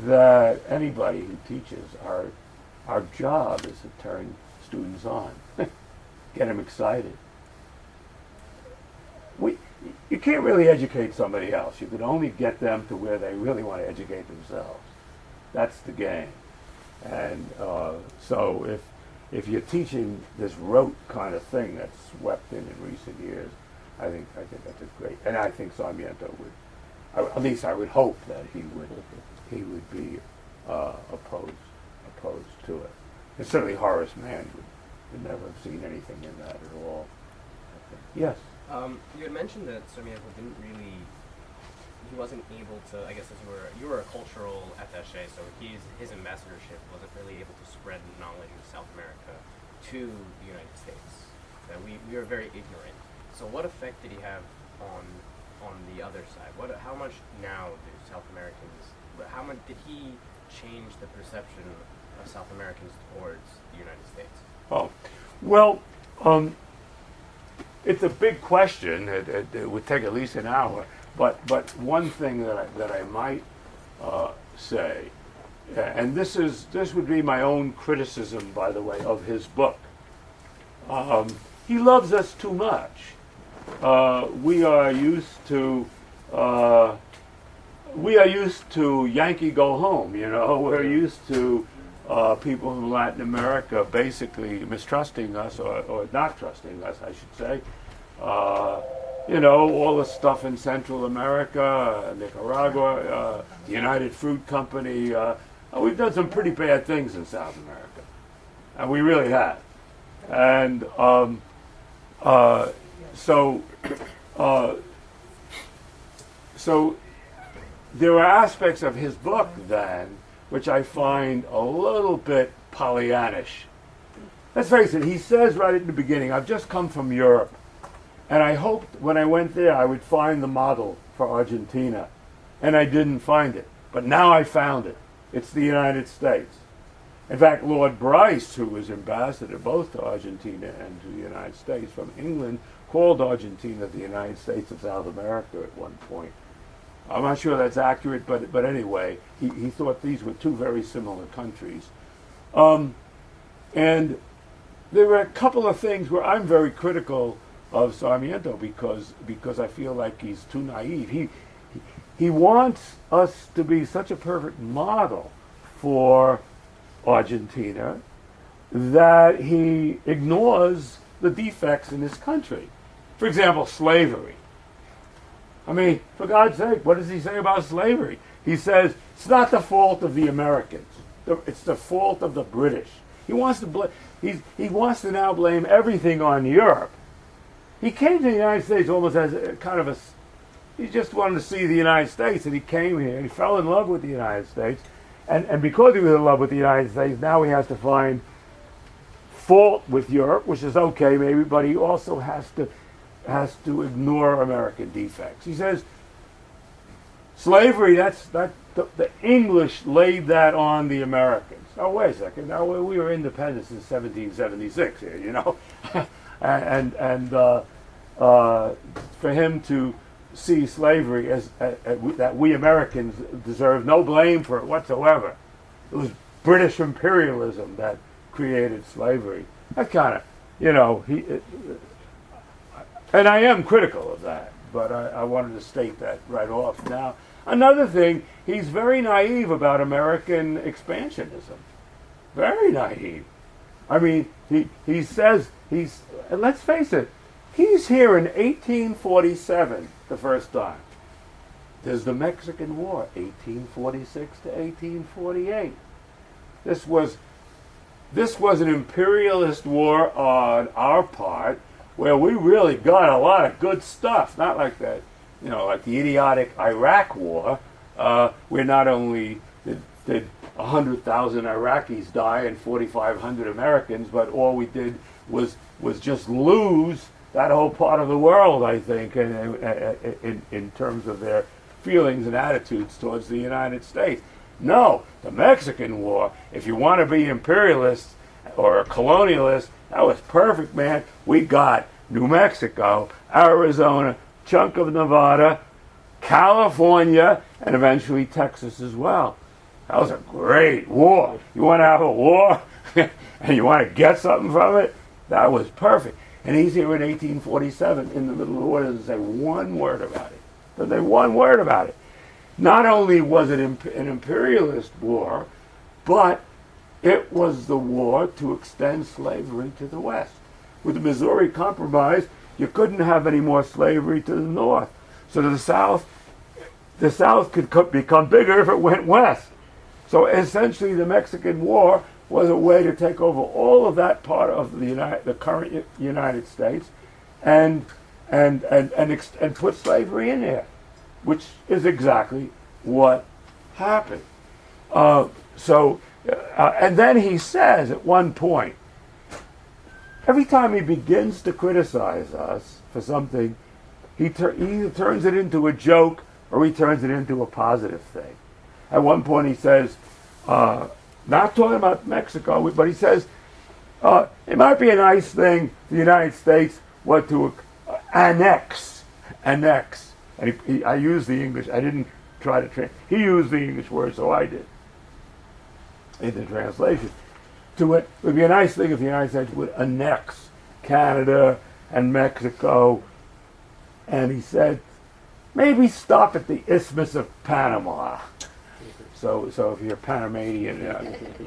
that anybody who teaches, our job is to turn students on, get them excited. You can't really educate somebody else. You can only get them to where they really want to educate themselves. That's the game. And so if you're teaching this rote kind of thing that's swept in recent years, I think that's a great. And I think Sarmiento would, at least I would hope that he would be opposed to it. And certainly Horace Mann would never have seen anything in that at all. Yes. You had mentioned that Sarmiento he wasn't able to, I guess as you were a cultural attaché, so his ambassadorship wasn't really able to spread knowledge of South America to the United States. That we are very ignorant. So what effect did he have on the other side? How much now do South Americans, how much did he change the perception of South Americans towards the United States? Oh, well, it's a big question. It would take at least an hour. But one thing that I might say, and this would be my own criticism, by the way, of his book. He loves us too much. We are used to Yankee go home. You know, we're used to people from Latin America basically mistrusting us or not trusting us, I should say. You know, all the stuff in Central America, Nicaragua, the United Fruit Company. We've done some pretty bad things in South America, and we really have. And so there are aspects of his book then which I find a little bit Pollyannish. Let's face it, he says right at the beginning, I've just come from Europe, and I hoped when I went there I would find the model for Argentina, and I didn't find it. But now I found it. It's the United States. In fact, Lord Bryce, who was ambassador both to Argentina and to the United States from England, called Argentina the United States of South America at one point. I'm not sure that's accurate, but anyway, he thought these were two very similar countries. And there were a couple of things where I'm very critical of Sarmiento because I feel like he's too naive. He wants us to be such a perfect model for Argentina that he ignores the defects in his country. For example, slavery. I mean, for God's sake, what does he say about slavery? He says, it's not the fault of the Americans. It's the fault of the British. He wants to now blame everything on Europe. He came to the United States almost as a kind of he just wanted to see the United States, and he came here, and he fell in love with the United States. And because he was in love with the United States, now he has to find fault with Europe, which is okay maybe, but he also has to ignore American defects. He says slavery, the English laid that on the Americans. Oh, wait a second. Now we were independent since 1776 here, you know, and for him to see slavery as that we Americans deserve no blame for it whatsoever. It was British imperialism that created slavery. That kind of, you know, and I am critical of that, but I wanted to state that right off. Now, another thing, he's very naive about American expansionism. Very naive. I mean, he says and let's face it, he's here in 1847 the first time. There's the Mexican War, 1846 to 1848. This was an imperialist war on our part, where we really got a lot of good stuff. Not like that, you know, like the idiotic Iraq War, where not only did 100,000 Iraqis die and 4,500 Americans, but all we did was just lose that whole part of the world, I think, in terms of their feelings and attitudes towards the United States. No, the Mexican War, if you want to be imperialist or colonialist, that was perfect, man. We got New Mexico, Arizona, chunk of Nevada, California, and eventually Texas as well. That was a great war. You want to have a war and you want to get something from it? That was perfect. And he's here in 1847 in the middle of the war, doesn't say one word about it. Doesn't say one word about it. Not only was it an imperialist war, but it was the war to extend slavery to the West. With the Missouri Compromise, you couldn't have any more slavery to the North. So the South could become bigger if it went west. So essentially the Mexican War was a way to take over all of that part of the current United States and put slavery in there, which is exactly what happened. And then he says at one point, every time he begins to criticize us for something, he either turns it into a joke or he turns it into a positive thing. At one point he says, not talking about Mexico, but he says, it might be a nice thing the United States were to annex. And I used the English, I didn't try to translate. He used the English word, so I did in the translation. It would be a nice thing if the United States would annex Canada and Mexico. And he said, maybe stop at the Isthmus of Panama. So if you're Panamanian,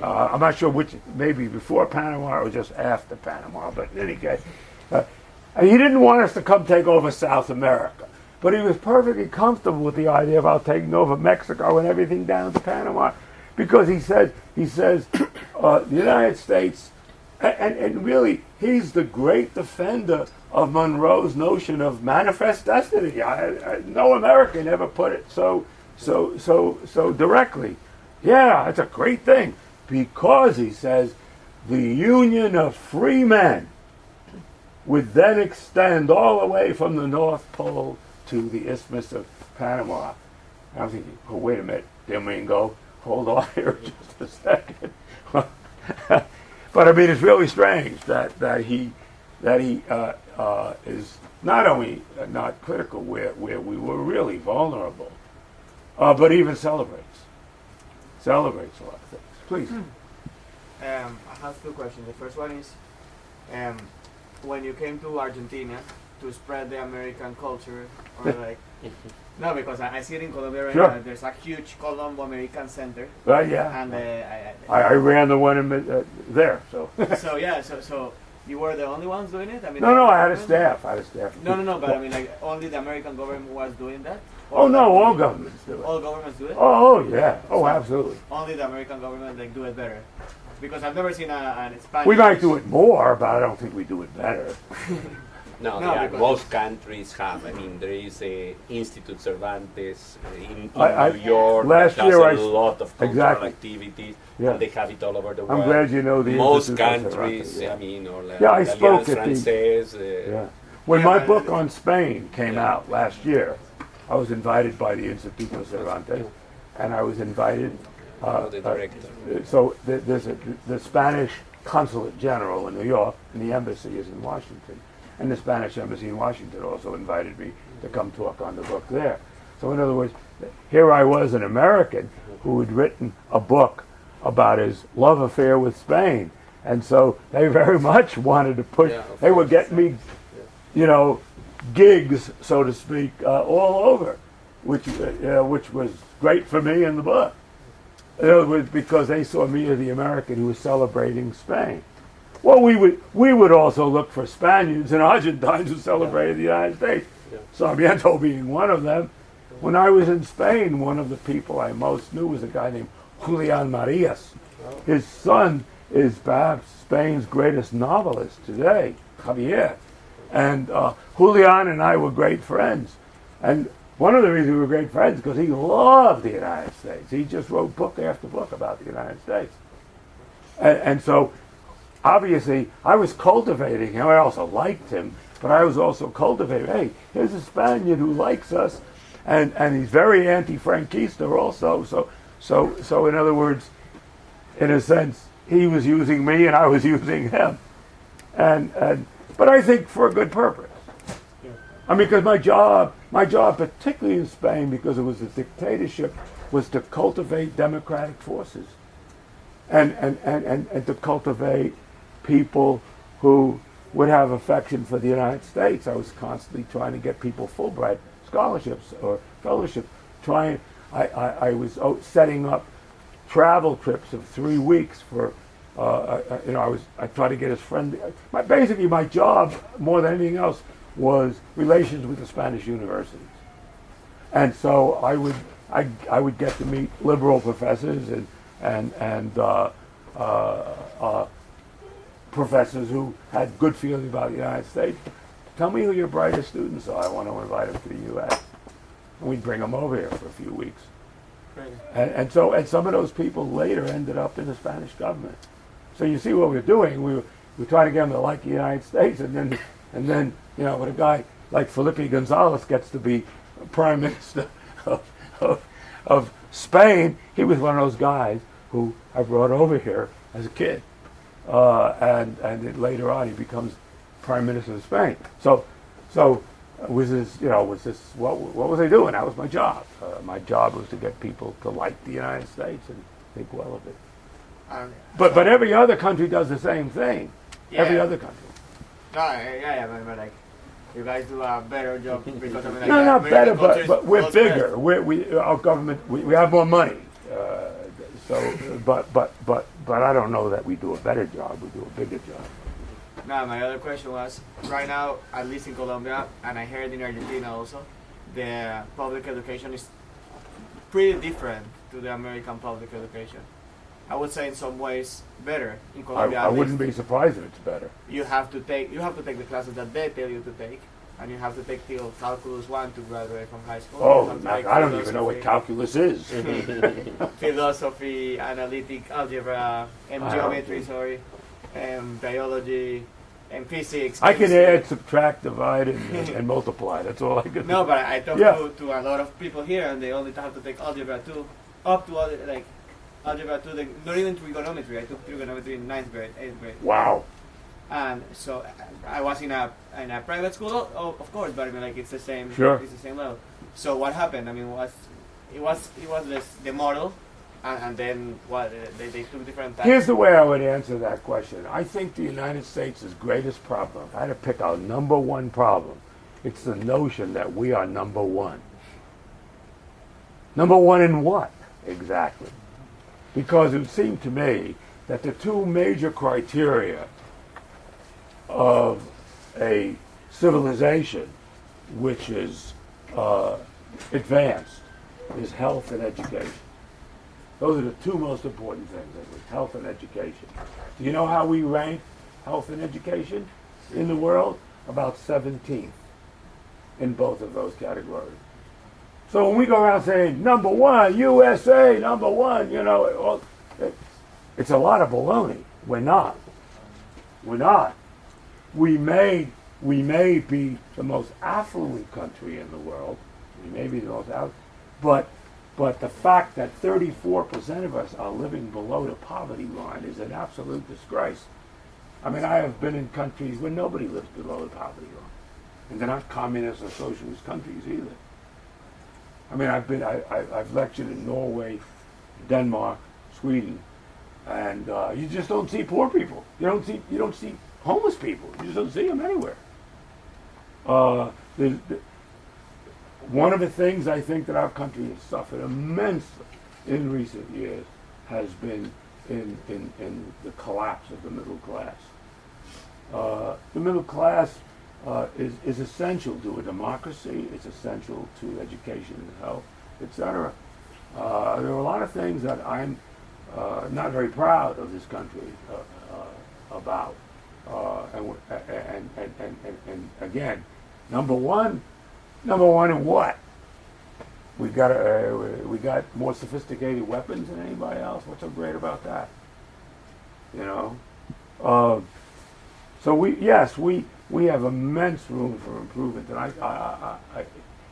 I'm not sure which, maybe before Panama or just after Panama, but in any case. He didn't want us to come take over South America, but he was perfectly comfortable with the idea about taking over Mexico and everything down to Panama, because he says the United States, and really he's the great defender of Monroe's notion of manifest destiny. No American ever put it so directly. Yeah, it's a great thing, because he says the union of free men would then extend all the way from the North Pole to the Isthmus of Panama. I'm thinking, oh, wait a minute, Domingo, hold on here just a second. But I mean, it's really strange that he is not only not critical where we were really vulnerable, but even celebrates a lot of things. Please. I have two questions. The first one is, when you came to Argentina to spread the American culture, or like, no, because I see it in Colombia right now. There's a huge Colombo American Center. Yeah. And I ran the one in there. So. So you were the only ones doing it? I mean, no, I had a staff. No, but I mean, like, only the American government was doing that? Oh no, all governments do it. All governments do it? Oh yeah. Oh, absolutely. Only the American government like do it better. Because I've never seen an Spanish. We might do it more, but I don't think we do it better. No, No, yeah, because- most countries have. I mean, there is a Institute Cervantes in I- New York last that does year a I s- lot of cultural exactly. activities, Yeah. and they have it all over the world. I'm glad you know the Most Institute of countries, Cervantes, yeah. I mean, or Yeah, I the spoke Alliance at the- Française, Yeah. When Yeah, my but- book on Spain came Yeah. out last year, I was invited by the Instituto Cervantes, and I was invited. the director. There's the Spanish Consulate General in New York, and the embassy is in Washington. And the Spanish embassy in Washington also invited me to come talk on the book there. So in other words, here I was, an American who had written a book about his love affair with Spain. And so they very much wanted to push, Yeah, of they were course. getting me, you know, gigs, so to speak, all over, which was great for me in the book. In other words, because they saw me as the American who was celebrating Spain. Well, we would also look for Spaniards and Argentines who celebrated the United States. Yeah. Sarmiento being one of them. When I was in Spain, one of the people I most knew was a guy named Julian Marias. His son is perhaps Spain's greatest novelist today, Javier. And Julian and I were great friends. And one of the reasons we were great friends because he loved the United States. He just wrote book after book about the United States. And so, obviously, I was cultivating him. I also liked him, but I was also cultivating, hey, here's a Spaniard who likes us, and he's very anti-Franquista also. So in other words, in a sense, he was using me and I was using him. But I think for a good purpose. I mean, because my job, particularly in Spain, because it was a dictatorship, was to cultivate democratic forces, and to cultivate people who would have affection for the United States. I was constantly trying to get people Fulbright scholarships or fellowships. I was setting up travel trips of 3 weeks for. I tried to get his friend. Basically, my job more than anything else was relations with the Spanish universities, and so I would get to meet liberal professors and professors who had good feelings about the United States. Tell me who your brightest students are. I want to invite them to the U.S. And we'd bring them over here for a few weeks. And some of those people later ended up in the Spanish government. So you see what we're doing. We try to get them to like the United States, and then when a guy like Felipe Gonzalez gets to be prime minister of Spain, he was one of those guys who I brought over here as a kid, and then later on he becomes prime minister of Spain. So was this what was I doing? That was my job. My job was to get people to like the United States and think well of it. But every other country does the same thing. Every other country. But like, you guys do a better job because I mean, like, No, not better, American culture is but we're well spread. bigger. Our government, we have more money. But I don't know that we do a better job. We do a bigger job. Now, my other question was, right now, at least in Colombia, and I heard in Argentina also, the public education is pretty different to the American public education. I would say in some ways better in Colombia. I at wouldn't least. be surprised if it's better. You have to take the classes that they tell you to take, and you have to take till calculus 1 to graduate from high school. Oh, You have to now, take I don't even know what philosophy, calculus is. philosophy, analytic algebra, and geometry, biology, and physics. I can chemistry. add, subtract, divide, and multiply. That's all I can do. No, but I talked Yeah. to a lot of people here, and they only have to take algebra 2, up to algebra 2, not even trigonometry. I took trigonometry in 9th grade, 8th grade. Wow. And so I was in a private school, of course, but I mean, like, it's the same. Sure. It's the same level. So what happened? I mean, it was the model, and then they took different types. Here's the way I would answer that question. I think the United States' greatest problem, if I had to pick our number one problem, it's the notion that we are number one. Number one in what, exactly? Because it seemed to me that the two major criteria of a civilization which is advanced is health and education. Those are the two most important things, I think, health and education. Do you know how we rank health and education in the world? about 17th in both of those categories. So when we go around saying number one, USA, number one, it's a lot of baloney. We're not. We're not. We may be the most affluent country in the world. We may be the most affluent, but the fact that 34% of us are living below the poverty line is an absolute disgrace. I mean, I have been in countries where nobody lives below the poverty line, and they're not communist or socialist countries either. I mean, I've lectured in Norway, Denmark, Sweden, and you just don't see poor people. You don't see homeless people. You just don't see them anywhere. One of the things I think that our country has suffered immensely in recent years has been in the collapse of the middle class. The middle class is essential to a democracy. It's essential to education and health, etc. There are a lot of things that I'm not very proud of this country about. And again, number one in what? We got more sophisticated weapons than anybody else. What's so great about that? So we have immense room for improvement, and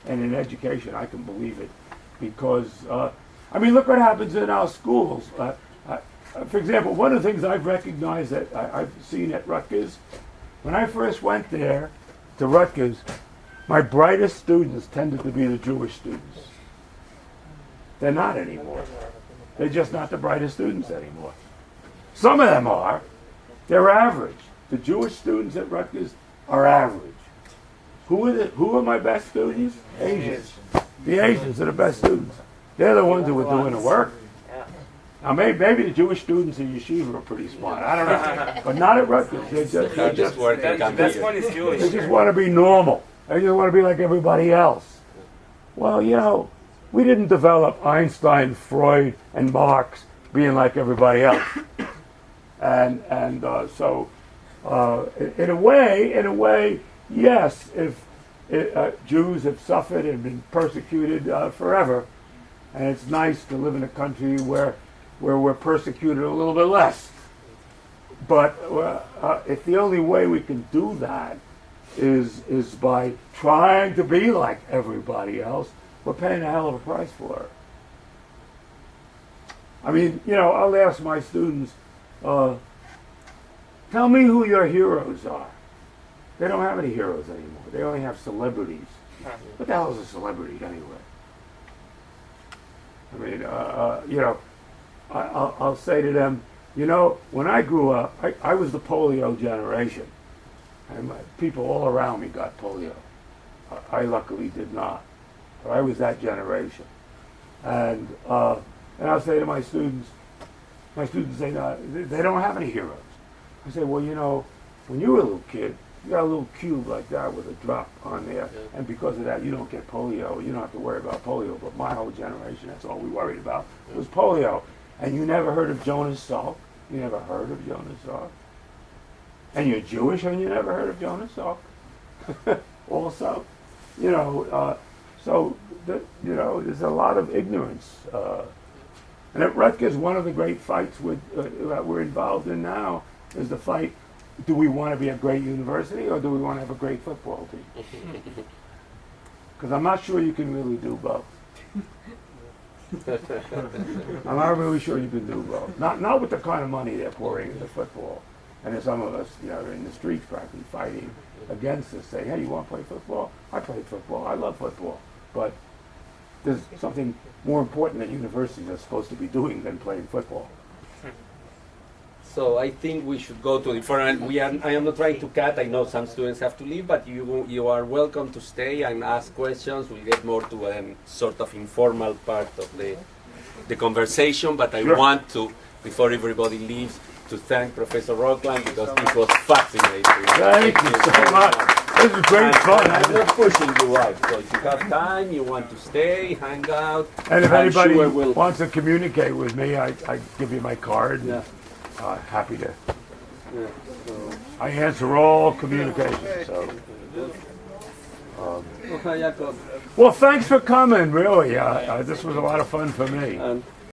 and in education I can believe it, because look what happens in our schools. For example, one of the things I've recognized that I've seen at Rutgers, when I first went there to Rutgers, my brightest students tended to be the Jewish students. They're not anymore. They're just not the brightest students anymore. Some of them are. They're average. The Jewish students at Rutgers are average. Who are my best students? Asians. The Asians are the best students. They're the ones who are doing the work. Now maybe the Jewish students in yeshiva are pretty smart. I don't know, but not at Rutgers. They just want to be normal. They just want to be like everybody else. Well, we didn't develop Einstein, Freud, and Marx being like everybody else. So in a way, yes, if Jews have suffered and been persecuted forever, and it's nice to live in a country where we're persecuted a little bit less. But if the only way we can do that is by trying to be like everybody else, we're paying a hell of a price for it. I'll ask my students, tell me who your heroes are. They don't have any heroes anymore. They only have celebrities. What the hell is a celebrity anyway? I'll say to them, when I grew up, I was the polio generation. And people all around me got polio. I luckily did not. But I was that generation. And I'll say to my students say, no, they don't have any heroes. I say, well, when you were a little kid, you got a little cube like that with a drop on there, and because of that, you don't get polio. You don't have to worry about polio. But my whole generation, that's all we worried about was polio. And you never heard of Jonas Salk? You never heard of Jonas Salk? And you're Jewish and you never heard of Jonas Salk? Also, there's a lot of ignorance. And at Rutgers, one of the great fights that we're involved in now is the fight, do we want to be a great university or do we want to have a great football team? Because I'm not sure you can really do both. I'm not really sure you can do both. Not with the kind of money they're pouring into football. And there's some of us, are in the streets practically fighting against us, saying, hey, you want to play football? I played football. I love football. But there's something more important that universities are supposed to be doing than playing football. So I think we should go to the front. I am not trying to cut. I know some students have to leave, but you are welcome to stay and ask questions. We'll get more to a sort of informal part of the conversation. But I want to, before everybody leaves, to thank Professor Rockland because this was fascinating. Thank you so much. This is great fun. I'm not pushing you out. So if you have time, you want to stay, hang out. And if anybody wants to communicate with me, I give you my card. Yeah. Happy to Yeah, so, I answer all communications. So. Jacob, Well, thanks for coming. Really, this was a lot of fun for me. and